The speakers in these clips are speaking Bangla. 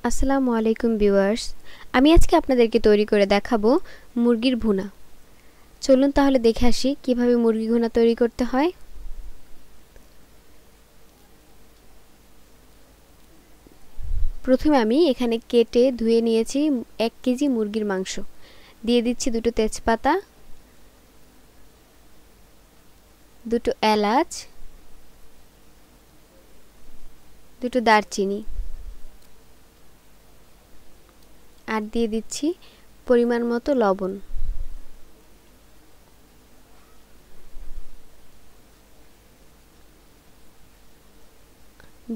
আসসালামু আলাইকুম ভিউয়ার্স, আমি আজকে আপনাদেরকে তৈরি করে দেখাবো মুরগির ভুনা। চলুন তাহলে দেখে আসি কিভাবে মুরগি ভুনা তৈরি করতে হয়। প্রথমে আমি এখানে কেটে ধুয়ে নিয়েছি 1 কেজি মুরগির মাংস। দিয়ে দিচ্ছি 2টো তেজপাতা, 2টো এলাচ, 2টো দারচিনি আর দিয়ে দিচ্ছি পরিমাণ মতো লবণ।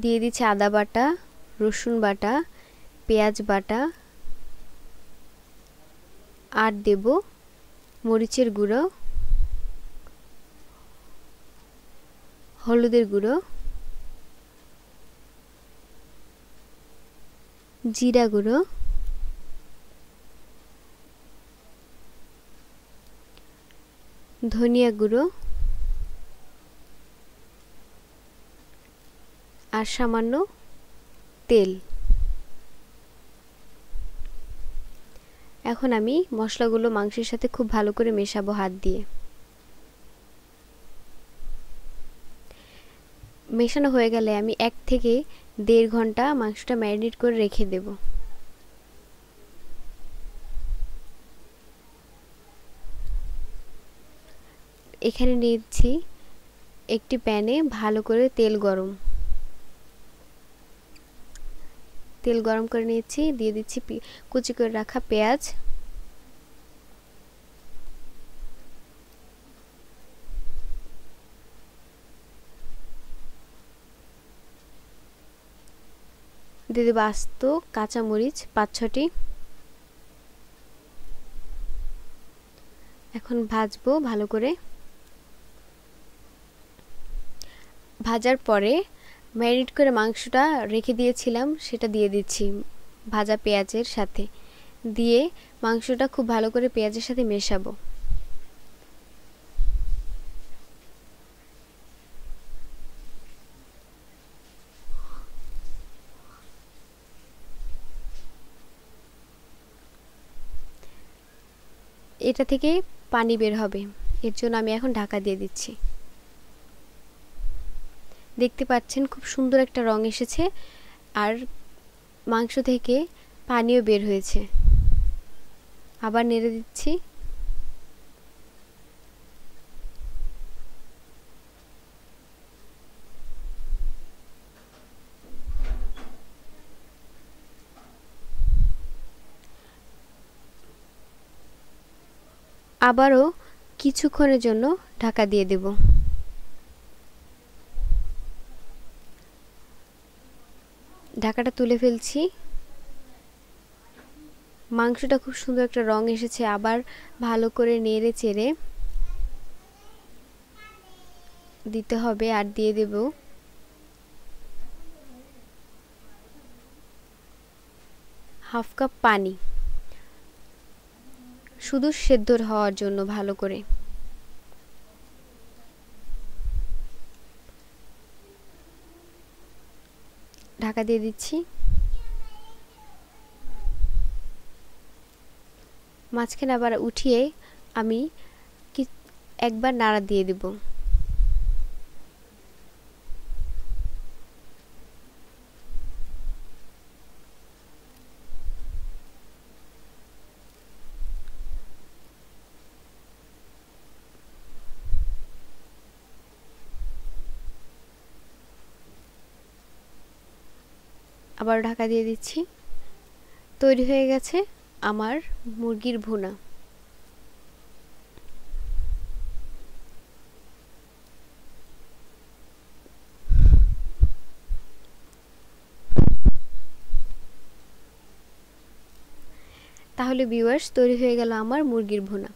দিয়ে দিচ্ছি আদা বাটা, রসুন বাটা, পেঁয়াজ বাটা আর দেব মরিচের গুঁড়ো, হলুদের গুঁড়ো, জিরা গুঁড়ো, ধনিয়া গুঁড়ো আর সামান্য তেল। এখন আমি মশলাগুলো মাংসের সাথে খুব ভালো করে মেশাবো হাত দিয়ে। মেশানো হয়ে গেলে আমি 1 থেকে 1.5 ঘন্টা মাংসটা ম্যারিনেট করে রেখে দেব। এখানে নিয়েছি একটি প্যানে ভালো করে তেল গরম করে নিয়েছি। দিয়ে দিচ্ছি কুচি করে রাখা পেঁয়াজ, দিয়ে দেব আস্ত কাঁচামরিচ 5-6টি। এখন ভাজবো ভালো করে। ভাজার পরে ম্যারিনেট করে মাংসটা রেখে দিয়েছিলাম সেটা দিয়ে দিচ্ছি ভাজা পেঁয়াজের সাথে। দিয়ে মাংসটা খুব ভালো করে পেঁয়াজের সাথে মেশাবো। এটা থেকে পানি বের হবে, এর জন্য আমি এখন ঢাকা দিয়ে দিচ্ছি। দেখতে পাচ্ছেন খুব সুন্দর একটা রং এসেছে আর মাংস থেকে পানিও বের হয়েছে। আবার নেড়ে দিচ্ছি। আবারও কিছুক্ষণের জন্য ঢাকা দিয়ে দেব। ঢাকাটা তুলে ফেলছি। মাংসটা খুব সুন্দর একটা রং এসেছে। আবার ভালো করে নেড়ে চেড়ে দিতে হবে আর দিয়ে দেব হাফ কাপ পানি, শুধু সেদ্ধ হওয়ার জন্য ভালো করে। ঢাকা দিয়ে দিচ্ছি। মাঝখানে আবার উঠিয়ে আমি একবার নাড়া দিয়ে দেব। আবার ঢাকা দিয়ে দিচ্ছি। তৈরি হয়ে গেছে আমার মুরগির ভুনা। তাহলে ভিউয়ার্স, তৈরি হয়ে গেল আমার মুরগির ভুনা।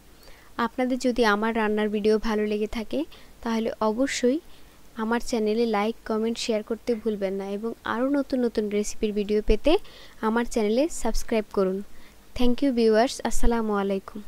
আপনাদের যদি আমার রান্নার ভিডিও ভালো লেগে থাকে তাহলে অবশ্যই আমার চ্যানেলে লাইক, কমেন্ট, শেয়ার করতে ভুলবেন না এবং আরও নতুন নতুন রেসিপির ভিডিও পেতে আমার চ্যানেলে সাবস্ক্রাইব করুন। Thank you viewers. আসসালামু আলাইকুম।